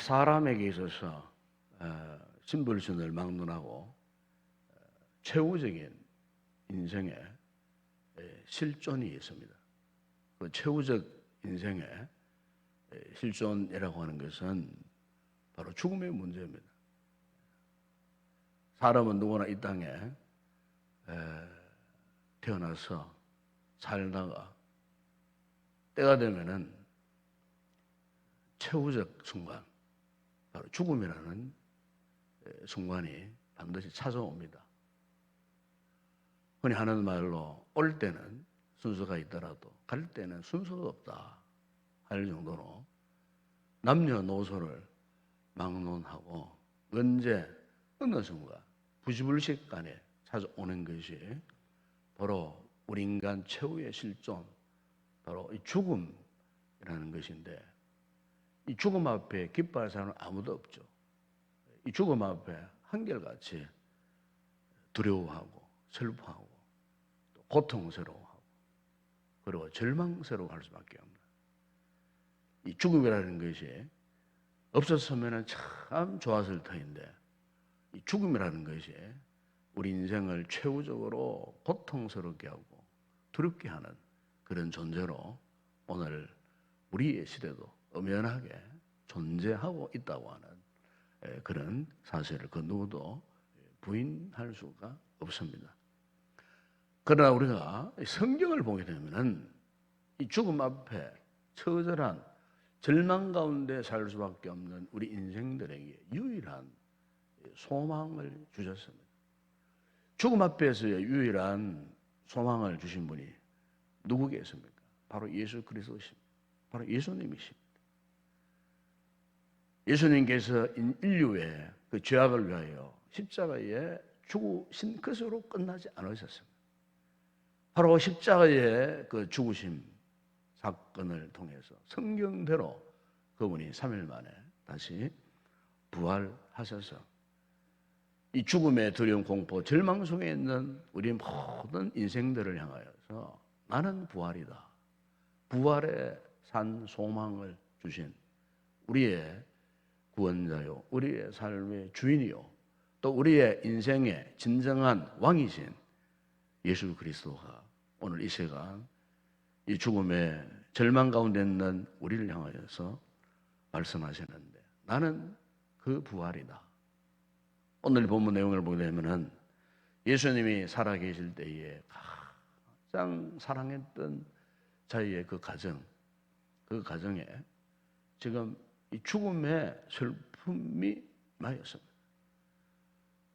사람에게 있어서 신불신을 막론하고 최후적인 인생의 실존이 있습니다. 그 최후적 인생의 실존이라고 하는 것은 바로 죽음의 문제입니다. 사람은 누구나 이 땅에 태어나서 살다가 때가 되면은 최후적 순간, 바로 죽음이라는 순간이 반드시 찾아옵니다. 흔히 하는 말로 올 때는 순서가 있더라도 갈 때는 순서가 없다 할 정도로 남녀노소를 막론하고 언제 어느 순간 부지불식간에 찾아오는 것이 바로 우리 인간 최후의 실존, 바로 이 죽음이라는 것인데, 이 죽음 앞에 기뻐할 사람은 아무도 없죠. 이 죽음 앞에 한결같이 두려워하고 슬퍼하고 또 고통스러워하고 그리고 절망스러워할 수밖에 없는, 이 죽음이라는 것이 없었으면 참 좋았을 터인데, 이 죽음이라는 것이 우리 인생을 최후적으로 고통스럽게 하고 두렵게 하는 그런 존재로 오늘 우리의 시대도 엄연하게 존재하고 있다고 하는 그런 사실을 그 누구도 부인할 수가 없습니다. 그러나 우리가 성경을 보게 되면은 이 죽음 앞에 처절한 절망 가운데 살 수밖에 없는 우리 인생들에게 유일한 소망을 주셨습니다. 죽음 앞에서의 유일한 소망을 주신 분이 누구겠습니까? 바로 예수 그리스도십니다. 바로 예수님이십니다. 예수님께서 인류의 그 죄악을 위하여 십자가에 죽으신 것으로 끝나지 않으셨습니다. 바로 십자가의 그 죽으심 사건을 통해서 성경대로 그분이 3일 만에 다시 부활하셔서 이 죽음의 두려움, 공포, 절망 속에 있는 우리 모든 인생들을 향하여서 나는 부활이다, 부활의 산 소망을 주신 우리의 구원자요, 우리의 삶의 주인이요, 또 우리의 인생의 진정한 왕이신 예수 그리스도가 오늘 이 시간 이 죽음의 절망 가운데 있는 우리를 향하여서 말씀하시는데, 나는 그 부활이다. 오늘 본문 내용을 보게 되면은 예수님이 살아계실 때에 가장 사랑했던 자기의 그 가정, 그 가정에 지금 이 죽음의 슬픔이 나였습니다.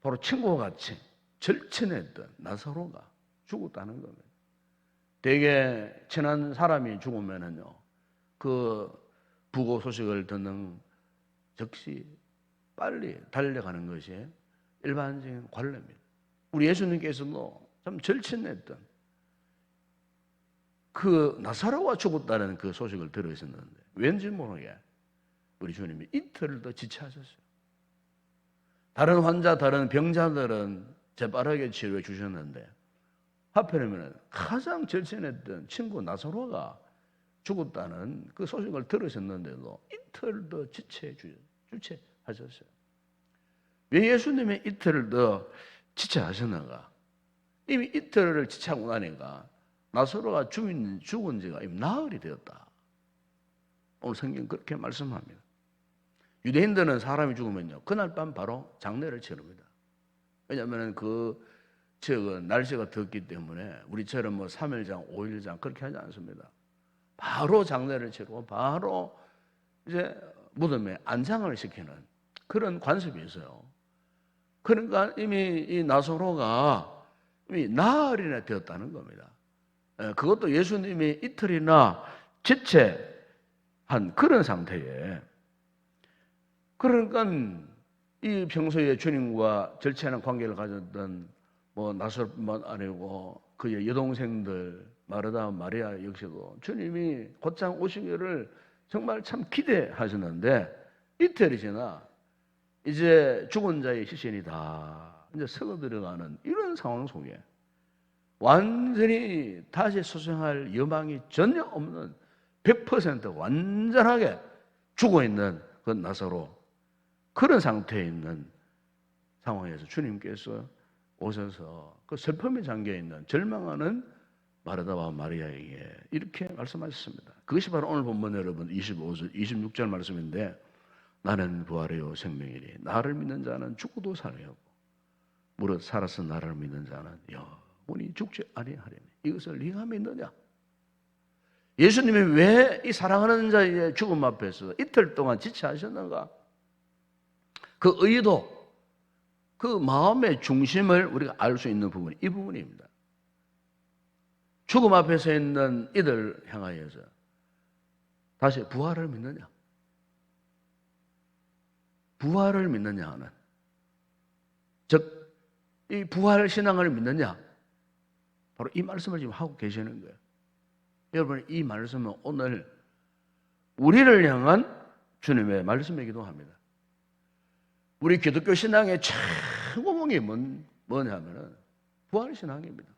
바로 친구와 같이 절친했던 나사로가 죽었다는 겁니다. 되게 친한 사람이 죽으면은요, 그 부고 소식을 듣는 즉시 빨리 달려가는 것이 일반적인 관례입니다. 우리 예수님께서도 참 절친했던 그 나사로가 죽었다는 그 소식을 들으셨는데 왠지 모르게 우리 주님이 이틀을 더 지체하셨어요. 다른 환자, 다른 병자들은 재빠르게 치료해 주셨는데 하필이면 가장 절친했던 친구 나사로가 죽었다는 그 소식을 들으셨는데도 이틀 더 주체하셨어요. 왜 예수님이 이틀을 더 지체하셨는가? 이미 이틀을 지체하고 나니까 나사로가 죽은 지가 이미 나흘이 되었다. 오늘 성경 그렇게 말씀합니다. 유대인들은 사람이 죽으면요, 그날 밤 바로 장례를 치릅니다. 왜냐하면 그 지역은 날씨가 덥기 때문에 우리처럼 뭐 3일장, 5일장 그렇게 하지 않습니다. 바로 장례를 치르고 바로 이제 무덤에 안장을 시키는 그런 관습이 있어요. 그러니까 이미 이 나사로가 이미 나흘이나 되었다는 겁니다. 그것도 예수님이 이틀이나 지체한 그런 상태에, 그러니까 이 평소에 주님과 절친한 관계를 가졌던 뭐 나사로뿐만 아니고 그의 여동생들 마르다, 마리아 역시도 주님이 곧장 오시기를 정말 참 기대하셨는데 이틀이 지나 이제 죽은 자의 시신이 다 이제 썩어 들어가는 이런 상황 속에 완전히 다시 소생할 여망이 전혀 없는 100% 완전하게 죽어 있는 그 나사로, 그런 상태에 있는 상황에서 주님께서 오셔서 그 슬픔에 잠겨있는 절망하는 마르다와 마리아에게 이렇게 말씀하셨습니다. 그것이 바로 오늘 본문 여러분 25절, 26절 말씀인데, 나는 부활이요 생명이니 나를 믿는 자는 죽어도 살아요, 무릇 살아서 나를 믿는 자는 영원히 죽지 아니하리니 이것을 네가 믿느냐? 예수님이 왜 이 사랑하는 자의 죽음 앞에서 이틀 동안 지체하셨는가? 그 의도, 그 마음의 중심을 우리가 알 수 있는 부분이 이 부분입니다. 죽음 앞에서 있는 이들 향하여서 다시 부활을 믿느냐? 부활을 믿느냐 하는, 즉 이 부활 신앙을 믿느냐? 바로 이 말씀을 지금 하고 계시는 거예요. 여러분, 이 말씀은 오늘 우리를 향한 주님의 말씀이기도 합니다. 우리 기독교 신앙의 최고봉이 뭐냐면은 부활 신앙입니다.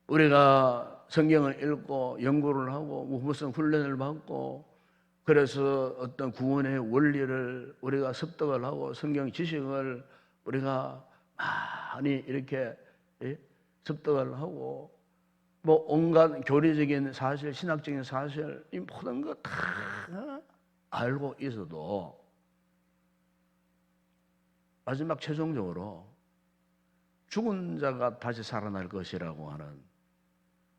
우리가 성경을 읽고 연구를 하고 무슨 훈련을 받고 그래서 어떤 구원의 원리를 우리가 습득을 하고 성경 지식을 우리가 많이 이렇게 습득을 하고 뭐 온갖 교리적인 사실, 신학적인 사실 이 모든 거 다 알고 있어도 마지막 최종적으로 죽은 자가 다시 살아날 것이라고 하는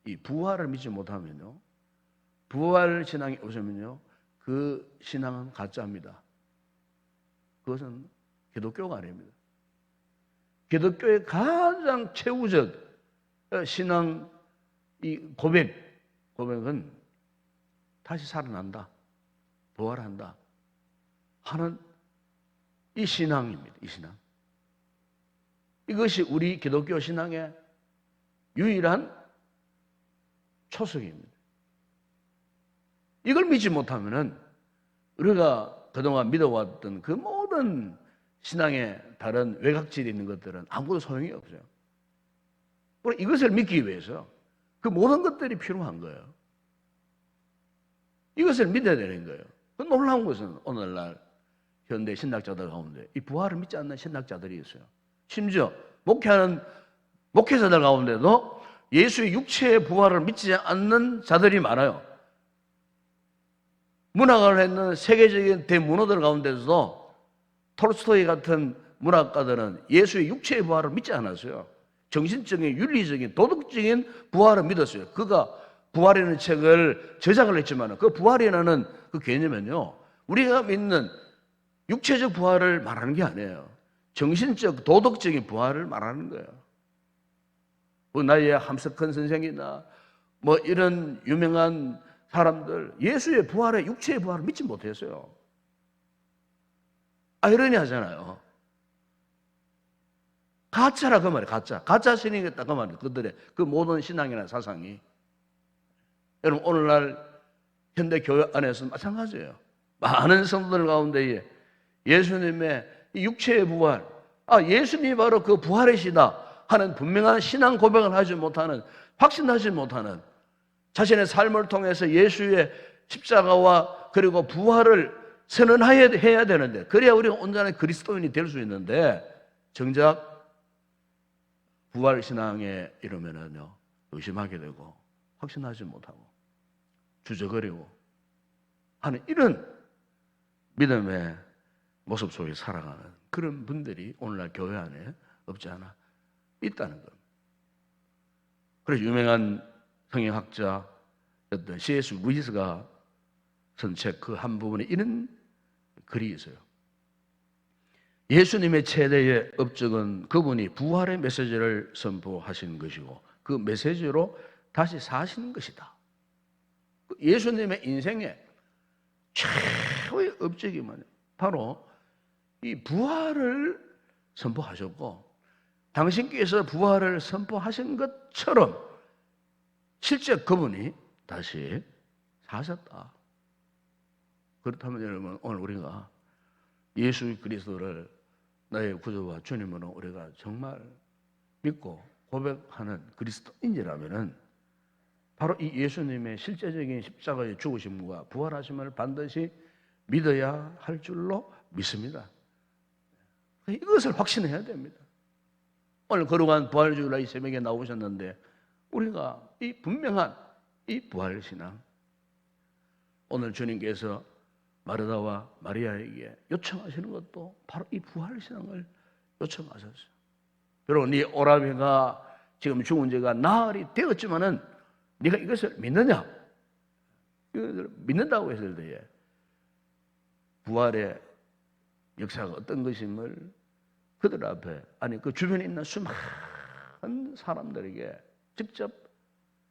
이 부활을 믿지 못하면요, 부활 신앙이 없으면요, 그 신앙은 가짜입니다. 그것은 기독교가 아닙니다. 기독교의 가장 최우적 신앙 이 고백은 다시 살아난다, 부활한다 하는 이 신앙입니다. 이 신앙. 이것이 우리 기독교 신앙의 유일한 초석입니다. 이걸 믿지 못하면은 우리가 그동안 믿어왔던 그 모든 신앙의 다른 외곽질이 있는 것들은 아무것도 소용이 없어요. 그리고 이것을 믿기 위해서 그 모든 것들이 필요한 거예요. 이것을 믿어야 되는 거예요. 그 놀라운 것은 오늘날 현대 신학자들 가운데 이 부활을 믿지 않는 신학자들이 있어요. 심지어 목회하는 목회자들 가운데도 예수의 육체의 부활을 믿지 않는 자들이 많아요. 문학을 했는 세계적인 대문호들 가운데서도 톨스토이 같은 문학가들은 예수의 육체의 부활을 믿지 않았어요. 정신적인, 윤리적인, 도덕적인 부활을 믿었어요. 그가 부활이라는 책을 제작을 했지만 그 부활이라는 그 개념은요, 우리가 믿는 육체적 부활을 말하는 게 아니에요. 정신적, 도덕적인 부활을 말하는 거예요. 뭐 나의 함석헌 선생이나 뭐 이런 유명한 사람들 예수의 부활에 육체의 부활을 믿지 못했어요. 아이러니하잖아요. 가짜라 그 말이에요. 가짜 신이겠다 그 말이에요. 그들의 그 모든 신앙이나 사상이. 여러분, 오늘날 현대 교회 안에서 마찬가지예요. 많은 성도들 가운데에 예수님의 육체의 부활, 예수님이 바로 그 부활이시다 하는 분명한 신앙 고백을 하지 못하는, 확신하지 못하는, 자신의 삶을 통해서 예수의 십자가와 그리고 부활을 선언해야 되는데, 그래야 우리가 온전한 그리스도인이 될 수 있는데, 정작 부활 신앙에 이르면은요, 의심하게 되고 확신하지 못하고 주저거리고 하는 이런 믿음의 모습 속에 살아가는 그런 분들이 오늘날 교회 안에 없지 않아 있다는 겁니다. 그래서 유명한 성경학자였던 C.S. 루이스가 쓴 책 그 한 부분에 이런 글이 있어요. 예수님의 최대의 업적은 그분이 부활의 메시지를 선포하신 것이고 그 메시지로 다시 사시는 것이다. 예수님의 인생의 최고의 업적이 바로 이 부활을 선포하셨고, 당신께서 부활을 선포하신 것처럼 실제 그분이 다시 사셨다. 그렇다면 여러분, 오늘 우리가 예수 그리스도를 나의 구주와 주님으로 우리가 정말 믿고 고백하는 그리스도인이라면은 바로 이 예수님의 실제적인 십자가의 죽으심과 부활하심을 반드시 믿어야 할 줄로 믿습니다. 이것을 확신해야 됩니다. 오늘 거룩한 부활주일날 이 새벽에 나오셨는데 우리가 이 분명한 이 부활신앙, 오늘 주님께서 마르다와 마리아에게 요청하시는 것도 바로 이 부활신앙을 요청하셨어요. 여러분, 네 오라비가 지금 죽은 지가 나흘이 되었지만은 네가 이것을 믿느냐? 이것을 믿는다고 했을 때에 부활의 역사가 어떤 것임을 그들 앞에, 아니 그 주변에 있는 수많은 사람들에게 직접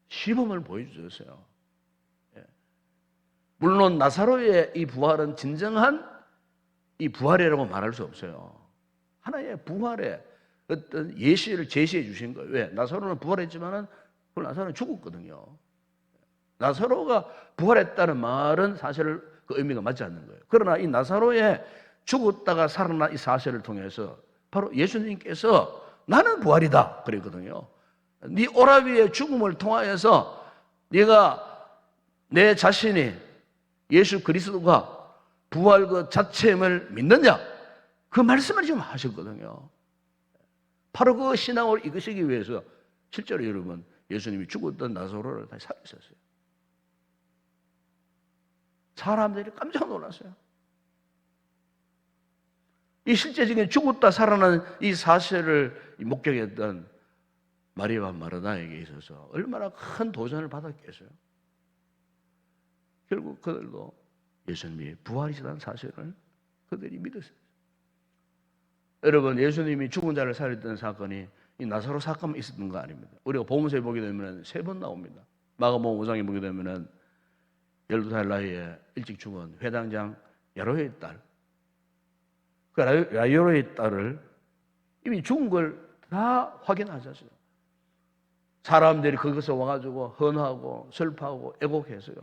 시범을 보여주셨어요. 물론 나사로의 이 부활은 진정한 이 부활이라고 말할 수 없어요. 하나의 부활의 어떤 예시를 제시해 주신 거예요. 왜? 나사로는 부활했지만은 그 나사로는 죽었거든요. 나사로가 부활했다는 말은 사실 그 의미가 맞지 않는 거예요. 그러나 이 나사로의 죽었다가 살아난 이 사실을 통해서 바로 예수님께서 나는 부활이다 그랬거든요. 네 오라비의 죽음을 통하여서 네가 내 자신이 예수 그리스도가 부활 그 자체임을 믿느냐? 그 말씀을 지금 하셨거든요. 바로 그 신앙을 이끄시기 위해서 실제로 여러분 예수님이 죽었던 나사로를 다시 살리셨어요. 사람들이 깜짝 놀랐어요. 이 실제적인 죽었다 살아난 이 사실을 목격했던 마리아와 마르다에게 있어서 얼마나 큰 도전을 받았겠어요. 결국 그들도 예수님이 부활이시다는 사실을 그들이 믿었어요. 여러분, 예수님이 죽은 자를 살렸던 사건이 이 나사로 사건만 있었던 거 아닙니다. 우리가 복음서에 보게 되면 3번 나옵니다. 마가복음 5장에 보게 되면 12살 나이에 일찍 죽은 회당장 야이로의 딸, 그 야이로의 딸을 이미 죽은 걸 다 확인하셨어요. 사람들이 거기서 와가지고 헌하고 슬퍼하고 애곡했어요.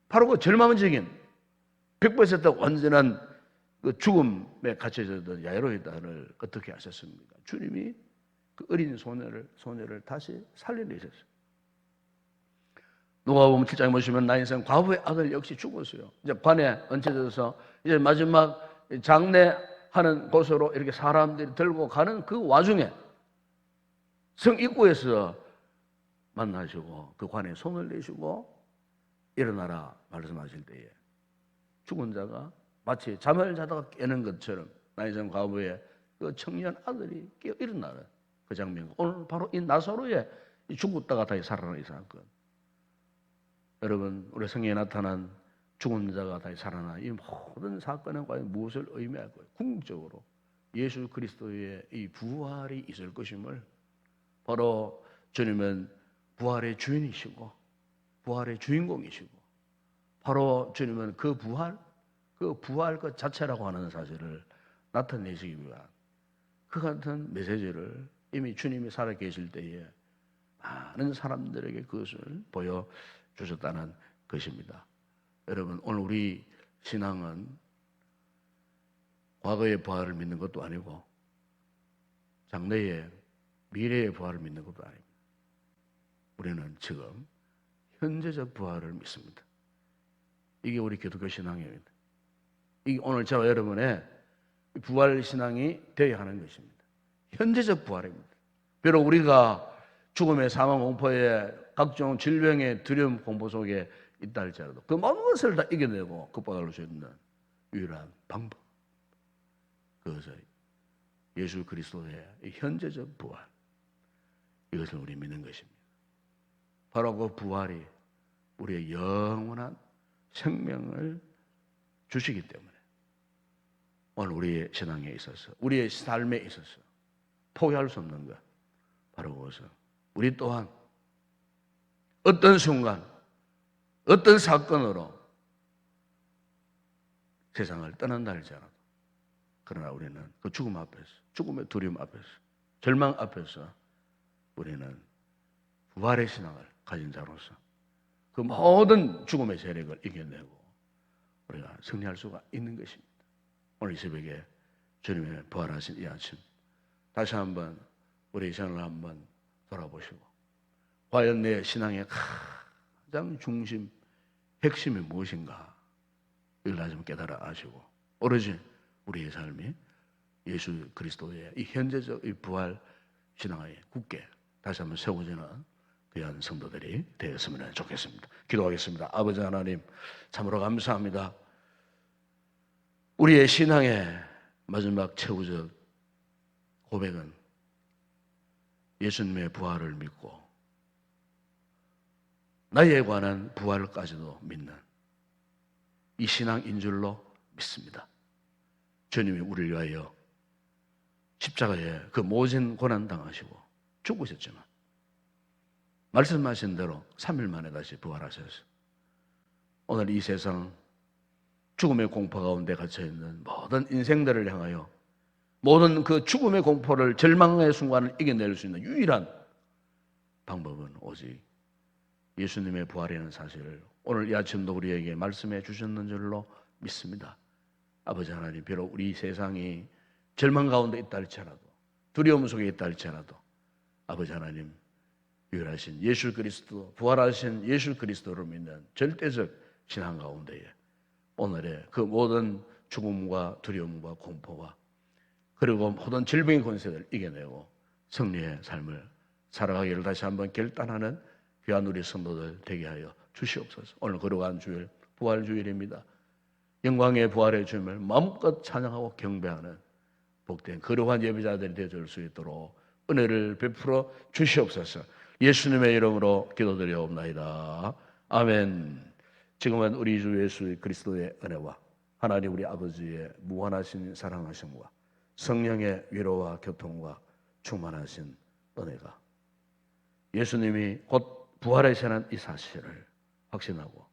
바로 그 절망적인 100% 완전한 그 죽음에 갇혀졌던 야이로의 딸을 어떻게 하셨습니까? 주님이 그 어린 소녀를 다시 살려내셨어요. 누가복음 7장에 보시면 나 인생 과부의 아들 역시 죽었어요. 이제 관에 얹혀져서 이제 마지막 장례하는 곳으로 이렇게 사람들이 들고 가는 그 와중에 성 입구에서 만나시고 그 관에 손을 내시고 일어나라 말씀하실 때에 죽은 자가 마치 잠을 자다가 깨는 것처럼 나 인생 과부의 그 청년 아들이 깨어 일어나는 그 장면, 오늘 바로 이 나사로의 죽었다가 다시 살아나는 이 사건. 여러분, 우리 성경에 나타난 죽은 자가 다시 살아나 이 모든 사건은 과연 무엇을 의미할까요? 궁극적으로 예수 그리스도의 이 부활이 있을 것임을, 바로 주님은 부활의 주인이시고 부활의 주인공이시고 바로 주님은 그 부활 그 자체라고 하는 사실을 나타내시기 위한 그 같은 메시지를 이미 주님이 살아계실 때에 많은 사람들에게 그것을 보여주셨다는 것입니다. 여러분, 오늘 우리 신앙은 과거의 부활을 믿는 것도 아니고 장래의 미래의 부활을 믿는 것도 아닙니다. 우리는 지금 현재적 부활을 믿습니다. 이게 우리 기독교 신앙입니다. 이게 오늘 저와 여러분의 부활 신앙이 되어야 하는 것입니다. 현재적 부활입니다. 비록 우리가 죽음의 사망 공포에 각종 질병의 두려움 공포 속에 있다 할지라도 그 모든 것을 다 이겨내고 극복할 수 있는 유일한 방법, 그것은 예수 그리스도의 현재적 부활, 이것을 우리 믿는 것입니다. 바로 그 부활이 우리의 영원한 생명을 주시기 때문에 오늘 우리의 신앙에 있어서, 우리의 삶에 있어서 포기할 수 없는 것, 바로 그것은 우리 또한 어떤 순간, 어떤 사건으로 세상을 떠난다 할지라도, 그러나 우리는 그 죽음 앞에서, 죽음의 두려움 앞에서, 절망 앞에서 우리는 부활의 신앙을 가진 자로서 그 모든 죽음의 세력을 이겨내고 우리가 승리할 수가 있는 것입니다. 오늘 이 새벽에 주님의 부활하신 이 아침, 다시 한번 우리 신앙을 한번 돌아보시고, 과연 내 신앙의 가장 중심, 핵심이 무엇인가? 이걸 다시 한번 깨달아 아시고 오로지 우리의 삶이 예수 그리스도의 이 현재적 이 부활 신앙에 굳게 다시 한번 세워지는 귀한 성도들이 되었으면 좋겠습니다. 기도하겠습니다. 아버지 하나님, 참으로 감사합니다. 우리의 신앙의 마지막 최후적 고백은 예수님의 부활을 믿고 나에 관한 부활까지도 믿는 이 신앙인 줄로 믿습니다. 주님이 우리를 위하여 십자가에 그 모진 고난 당하시고 죽으셨지만 말씀하신 대로 3일 만에 다시 부활하셔서 오늘 이 세상 죽음의 공포 가운데 갇혀있는 모든 인생들을 향하여 모든 그 죽음의 공포를 절망의 순간을 이겨낼 수 있는 유일한 방법은 오직 예수님의 부활이라는 사실을 오늘 이 아침도 우리에게 말씀해 주셨는 줄로 믿습니다. 아버지 하나님, 비록 우리 세상이 절망 가운데 있다 할지라도 두려움 속에 있다 할지라도 아버지 하나님, 유일하신 예수 그리스도, 부활하신 예수 그리스도를 믿는 절대적 신앙 가운데에 오늘의 그 모든 죽음과 두려움과 공포와 그리고 모든 질병의 권세를 이겨내고 승리의 삶을 살아가기를 다시 한번 결단하는 귀한 우리 성도들 되게 하여 주시옵소서. 오늘 거룩한 주일, 부활주일입니다. 영광의 부활의 주님을 마음껏 찬양하고 경배하는 복된 거룩한 예배자들이 되어줄 수 있도록 은혜를 베풀어 주시옵소서. 예수님의 이름으로 기도드려옵나이다. 아멘. 지금은 우리 주 예수 그리스도의 은혜와 하나님 우리 아버지의 무한하신 사랑하심과 성령의 위로와 교통과 충만하신 은혜가 예수님이 곧 부활하시는 이 사실을 확신하고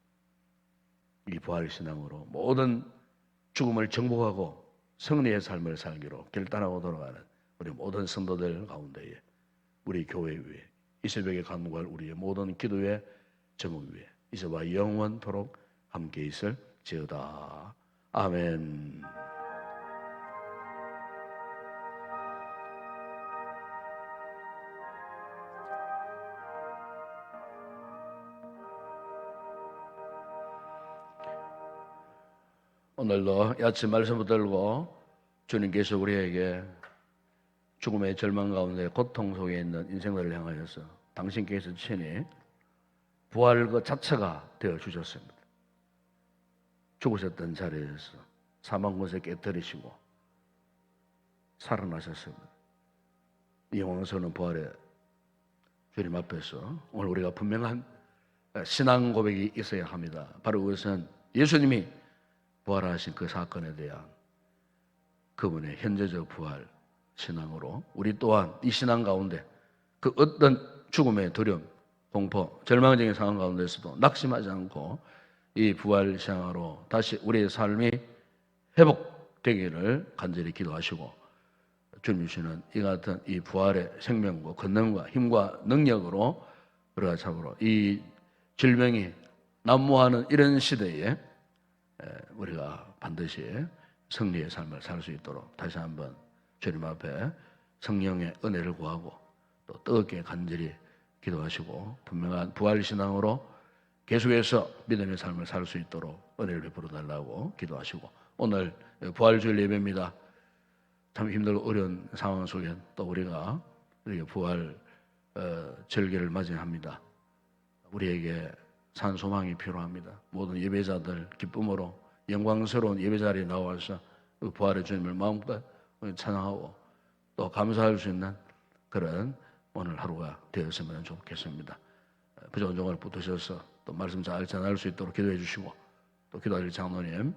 이 부활신앙으로 모든 죽음을 정복하고 승리의 삶을 살기로 결단하고 돌아가는 우리 모든 성도들 가운데에 우리 교회 위에 이 새벽에 간구할 우리의 모든 기도의 제목 위에 이제와 영원토록 함께 있을지어다. 아멘. 오늘도 아침 말씀 붙들고 주님께서 우리에게 죽음의 절망 가운데 고통 속에 있는 인생들을 향하여서 당신께서 친히 부활 그 자체가 되어 주셨습니다. 죽으셨던 자리에서 사망 권세 깨뜨리시고 살아나셨습니다. 이 영광스러운 부활의 주님 앞에서 오늘 우리가 분명한 신앙 고백이 있어야 합니다. 바로 그것은 예수님이 부활하신 그 사건에 대한 그분의 현재적 부활 신앙으로 우리 또한 이 신앙 가운데 그 어떤 죽음의 두려움, 공포, 절망적인 상황 가운데서도 낙심하지 않고 이 부활 신앙으로 다시 우리의 삶이 회복되기를 간절히 기도하시고 주님 주시는 이 같은 이 부활의 생명과 권능과 힘과 능력으로 우리가 참으로 이 질병이 난무하는 이런 시대에 우리가 반드시 승리의 삶을 살 수 있도록 다시 한번 주님 앞에 성령의 은혜를 구하고 또 뜨겁게 간절히 기도하시고 분명한 부활신앙으로 계속해서 믿음의 삶을 살 수 있도록 은혜를 베풀어 달라고 기도하시고 오늘 부활주일 예배입니다. 참 힘들고 어려운 상황 속에 또 우리가 부활 절기를 맞이합니다. 우리에게 산 소망이 필요합니다. 모든 예배자들 기쁨으로 영광스러운 예배자리에 나와서 부활의 주님을 마음껏 찬양하고 또 감사할 수 있는 그런 오늘 하루가 되었으면 좋겠습니다. 부족한 종을 붙으셔서 또 말씀 잘 전할 수 있도록 기도해 주시고 또 기도할 장로님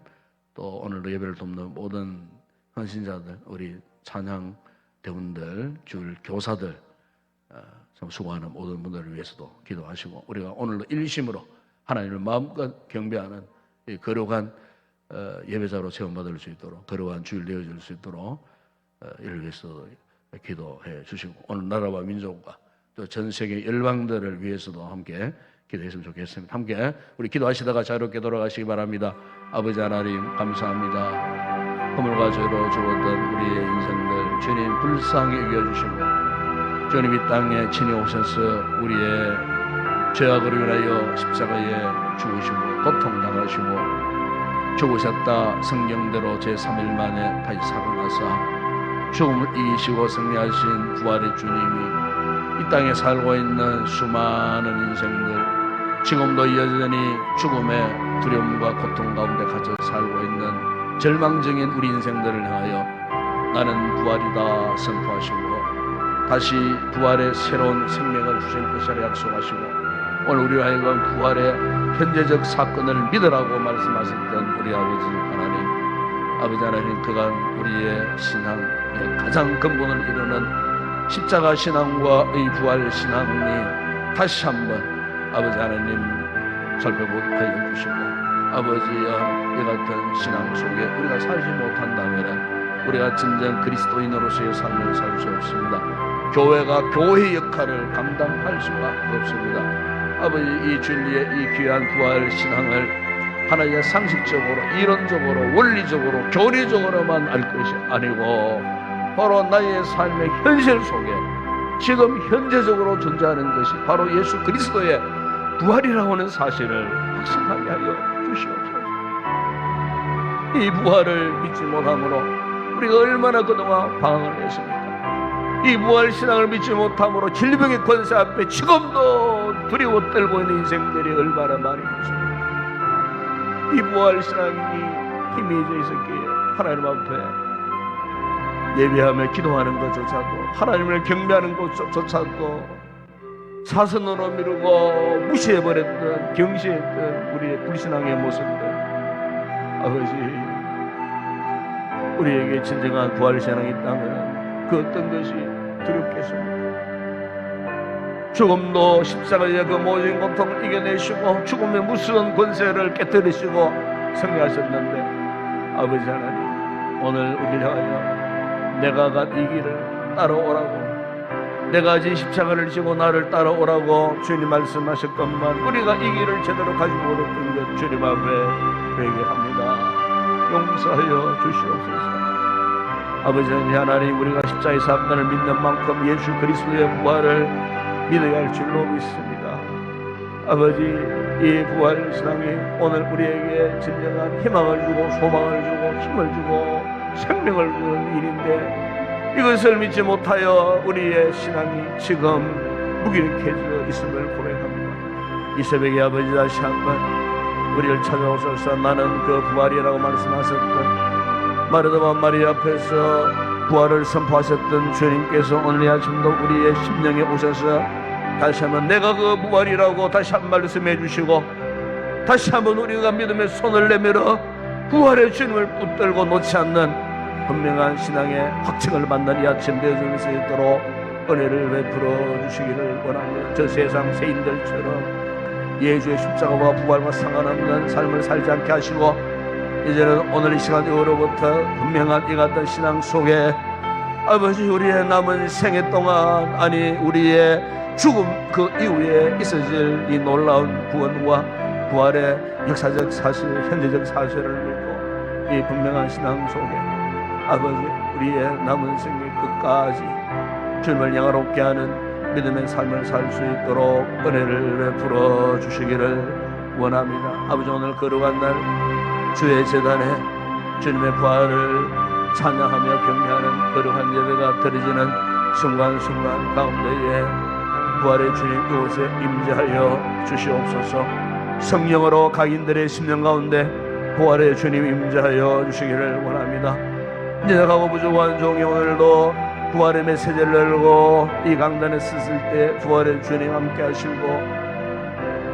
또 오늘도 예배를 돕는 모든 헌신자들 우리 찬양 대원들 주일 교사들 참 수고하는 모든 분들을 위해서도 기도하시고 우리가 오늘도 일심으로 하나님을 마음껏 경배하는 이 거룩한 예배자로 체험받을 수 있도록 거룩한 주일 되어질 수 있도록 이를 위해서 기도해 주시고 오늘 나라와 민족과 또 전 세계 열방들을 위해서도 함께 기도했으면 좋겠습니다. 함께 우리 기도하시다가 자유롭게 돌아가시기 바랍니다. 아버지 하나님 감사합니다. 허물과 죄로 죽었던 우리의 인생들 주님 불쌍히 여겨주시고 주님 이 땅에 친히 오셔서 우리의 죄악을 위하여 십자가에 죽으시고 고통당하시고 죽으셨다 성경대로 제3일 만에 다시 살아나사 죽음을 이기시고 승리하신 부활의 주님이 이 땅에 살고 있는 수많은 인생들, 지금도 여전히 죽음의 두려움과 고통 가운데 갇혀 살고 있는 절망적인 우리 인생들을 향하여 나는 부활이다 선포하시고 다시 부활의 새로운 생명을 주실 것이라 약속하시고 오늘 우리 하여금 부활의 현재적 사건을 믿으라고 말씀하셨던 우리 아버지 하나님, 그간 우리의 신앙의 가장 근본을 이루는 십자가 신앙과 이 부활 신앙이 다시 한번 아버지 하나님 살펴보게 하여 주시고 아버지여 이 같은 신앙 속에 우리가 살지 못한다면 우리가 진정 그리스도인으로서의 삶을 살 수 없습니다. 교회가 교회의 역할을 감당할 수가 없습니다. 아버지 이 진리의 이 귀한 부활 신앙을 하나의 상식적으로 이론적으로 원리적으로 교리적으로만 알 것이 아니고 바로 나의 삶의 현실 속에 지금 현재적으로 존재하는 것이 바로 예수 그리스도의 부활이라고 하는 사실을 확신하게 하여 주시옵소서. 이 부활을 믿지 못함으로 우리가 얼마나 그동안 방황을 했습니까? 이 부활 신앙을 믿지 못함으로 질병의 권세 앞에 지금도 두려워 떨고 있는 인생들이 얼마나 많이 있습니까? 이 부활 신앙이 희미해져 있었기에 하나님 앞에 예배하며 기도하는 것조차도 하나님을 경배하는 것조차도 사선으로 미루고 무시해버렸던 경시했던 우리의 불신앙의 모습들, 아버지 우리에게 진정한 부활 신앙이 있다면 그 어떤 것이 두렵겠습니까? 죽음도 십자가의 그 모진 고통을 이겨내시고 죽음의 무서운 권세를 깨뜨리시고 승리하셨는데 아버지 하나님 오늘 우리를 향하여 내가 간 이 길을 따라오라고, 내가 진 십자가를 지고 나를 따라오라고 주님 말씀하셨건만 우리가 이 길을 제대로 가지고 오랬던 것 주님 앞에 회개합니다. 용서하여 주시옵소서. 아버지 하나님 우리가 십자가의 사건을 믿는 만큼 예수 그리스도의 부활을 믿어야 할 줄로 믿습니다. 아버지 이 부활 신앙이 오늘 우리에게 진정한 희망을 주고 소망을 주고 힘을 주고 생명을 주는 일인데 이것을 믿지 못하여 우리의 신앙이 지금 무기력해져 있음을 고백합니다. 이 새벽에 아버지 다시 한번 우리를 찾아오셔서 나는 그 부활이라고 말씀하셨던 마르다와 마리아 앞에서 부활을 선포하셨던 주님께서 오늘 이 아침도 우리의 심령에 오셔서 다시 한번 내가 그 부활이라고 다시 한 번 말씀해 주시고 다시 한번 우리가 믿음의 손을 내밀어 부활의 주님을 붙들고 놓지 않는 분명한 신앙의 확증을 만난 이 아침 되어질 수 있도록 은혜를 베풀어 주시기를 원합니다. 저 세상 세인들처럼 예수의 십자가와 부활과 상관없는 삶을 살지 않게 하시고 이제는 오늘 이 시간 이후로부터 분명한 이 같은 신앙 속에 아버지 우리의 남은 생애 동안 아니 우리의 죽음 그 이후에 있어질 이 놀라운 구원과 부활의 역사적 사실 현재적 사실을 믿고 이 분명한 신앙 속에 아버지 우리의 남은 생애 끝까지 주님을 영화롭게 하는 믿음의 삶을 살 수 있도록 은혜를 베풀어 주시기를 원합니다. 아버지 오늘 거룩한 날 주의 재단에 주님의 부활을 찬양하며 경배하는 거룩한 예배가 드려지는 순간순간 가운데에 부활의 주님 이곳에 임재하여 주시옵소서. 성령으로 각인들의 심령 가운데 부활의 주님 임재하여 주시기를 원합니다. 연약하고 부족한 종이 오늘도 부활의 메시지를 열고 이 강단에 섰을 때 부활의 주님 함께 하시고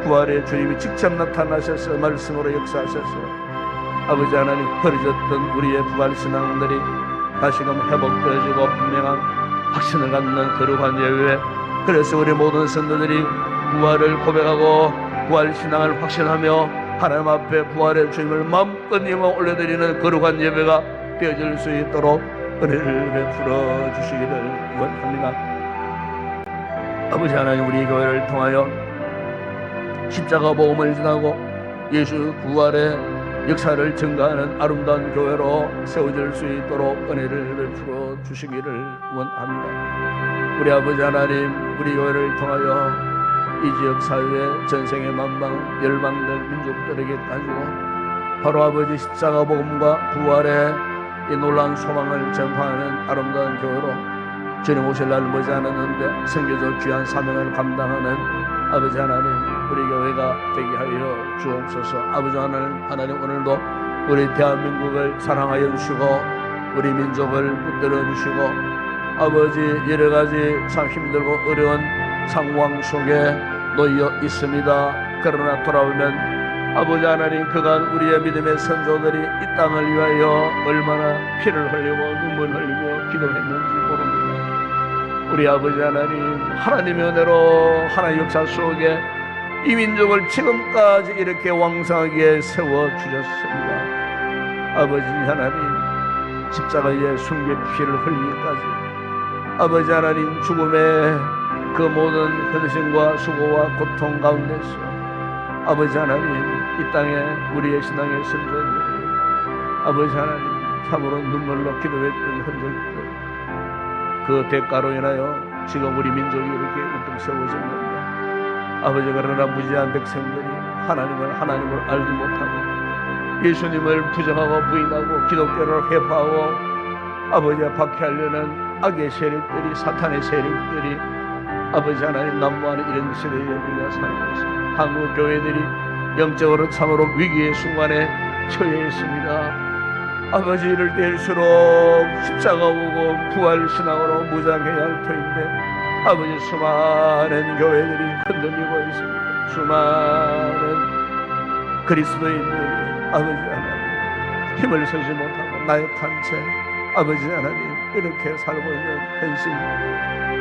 부활의 주님이 직접 나타나셔서 말씀으로 역사하셔서 아버지 하나님 흐려졌던 우리의 부활 신앙들이 다시금 회복되어지고 분명한 확신을 갖는 거룩한 예배, 그래서 우리 모든 성도들이 부활을 고백하고 부활 신앙을 확신하며 하나님 앞에 부활의 주님을 마음껏 영광 올려드리는 거룩한 예배가 되어질 수 있도록 은혜를 베풀어 주시기를 원합니다. 아버지 하나님 우리 교회를 통하여 십자가 복음을 전하고 예수 부활의 역사를 증가하는 아름다운 교회로 세워질 수 있도록 은혜를 베풀어 주시기를 원합니다. 우리 아버지 하나님 우리 교회를 통하여 이 지역 사회의 전생의 만방 열방들 민족들에게 가지고 바로 아버지 십자가 복음과 부활의 이 놀라운 소망을 전파하는 아름다운 교회로 주님 오실 날 머지 않았는데 선교적 귀한 사명을 감당하는 아버지 하나님, 우리 교회가 되게 하여 주옵소서. 아버지 하나님, 오늘도 우리 대한민국을 사랑하여 주시고 우리 민족을 붙들어 주시고 아버지 여러 가지 참 힘들고 어려운 상황 속에 놓여 있습니다. 그러나 돌아오면 아버지 하나님, 그간 우리의 믿음의 선조들이 이 땅을 위하여 얼마나 피를 흘리고 눈물 흘리며 기도했는지 모릅니다. 우리 아버지 하나님의 은혜로 하나님의 역사 속에 이 민족을 지금까지 이렇게 왕성하게 세워주셨습니다. 아버지 하나님, 십자가에 숨긴 피를 흘리기까지 아버지 하나님, 죽음의 그 모든 헌신과 수고와 고통 가운데서 아버지 하나님, 이 땅에 우리의 신앙의 선조들이 아버지 하나님 참으로 눈물로 기도했던 흔적들, 그 대가로 인하여 지금 우리 민족이 이렇게 우뚝 세워졌는데 아버지, 그러나 무지한 백성들이 하나님을 알지 못하고 예수님을 부정하고 부인하고 기독교를 회파하고 아버지와 박해하려는 악의 세력들이, 사탄의 세력들이 아버지 하나님 난무하는 이런 시대에 우리가 살고 있습니다. 한국 교회들이 영적으로 참으로 위기의 순간에 처해 있습니다. 아버지, 이럴 때일수록 십자가 보고 부활 신앙으로 무장해야 할 터인데 아버지, 수많은 교회들이 흔들리고 있습니다. 수많은 그리스도인들이 아버지 하나님 힘을 서지 못하고 나약한 채 아버지 하나님 이렇게 살고 있는 현실,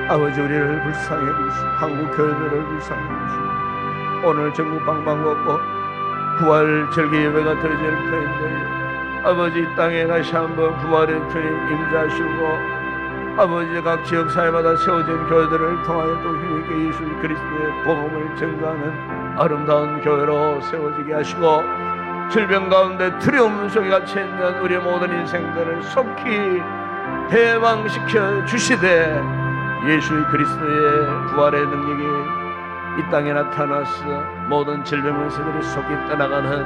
아버지 우리를 불쌍해 주시고 한국 교회들을 불쌍해 주시고 오늘 전국 방방곡곡 부활 절기 예배가 드려질 터인데 아버지, 이 땅에 다시 한번 부활의 주님 임재하시고 아버지 각 지역사회마다 세워진 교회들을 통하여 또 힘있게 예수 그리스도의 복음을 전가하는 아름다운 교회로 세워지게 하시고 질병 가운데 두려움 속에 갇혀있는 우리 모든 인생들을 속히 해방시켜 주시되 예수 그리스도의 부활의 능력이 이 땅에 나타나서 모든 질병에서들이 속히 떠나가는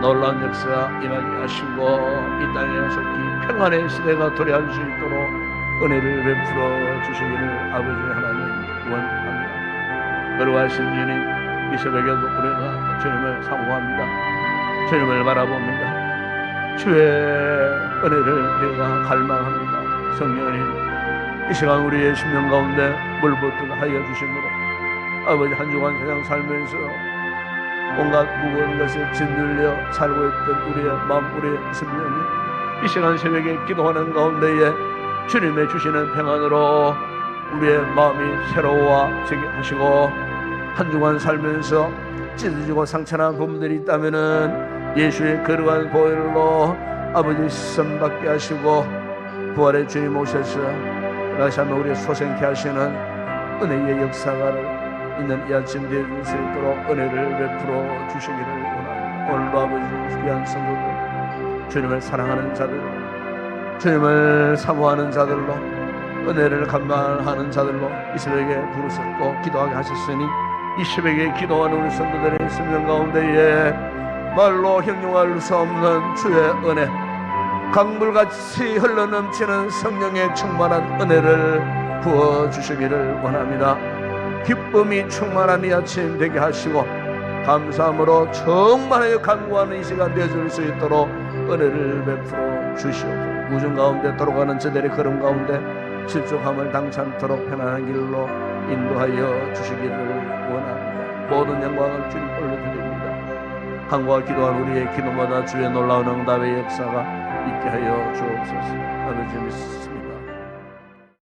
놀라운 역사 임하게 하시고 이 땅에 속히 평안의 시대가 도래할 수 있도록 은혜를 베풀어 주시기를 아버지 하나님 원합니다. 거룩하신 주님, 이 새벽에도 우리가 주님을 사모합니다. 주님을 바라봅니다. 주의 은혜를 우리가 갈망합니다. 성령님, 이 시간 우리의 심령 가운데 물붓듯 하여 주심으로 아버지 한 주간 세상 살면서 온갖 무거운 것에 짓눌려 살고 있던 우리의 마음, 우리의 심령이 이 시간 새벽에 기도하는 가운데에 주님의 주시는 평안으로 우리의 마음이 새로워지게 하시고 한 주간 살면서 찢어지고 상처난 부분들이 있다면은 예수의 거룩한 보혈로 아버지 씻음받게 하시고 부활의 주님 오셔서 다시 한번 우리의 소생케 하시는 은혜의 역사가 있는 이 아침 되어줄 수 있도록 은혜를 베풀어 주시기를 원합니다. 오늘도 아버지 귀한 성도들, 주님을 사랑하는 자들, 주님을 사모하는 자들로 은혜를 감당하는 자들로 이 새벽에 부르셨고 기도하게 하셨으니 이 새벽에 기도하는 우리 성도들의 심령 가운데에 말로 형용할 수 없는 주의 은혜, 강물같이 흘러넘치는 성령의 충만한 은혜를 부어주시기를 원합니다. 기쁨이 충만한 이 아침 되게 하시고 감사함으로 충만하여 간구하는 이 시간 되어줄 수 있도록 은혜를 베풀어 주시옵소서. 우중 가운데 돌아가는 저들의 걸음 가운데 실족함을 당치 않도록 편안한 길로 인도하여 주시기를 원합니다. 모든 영광을 주님 올려드립니다. 간구와 기도한 우리의 기도마다 주의 놀라운 응답의 역사가 있게 하여 주옵소서. 아버지 믿습니다.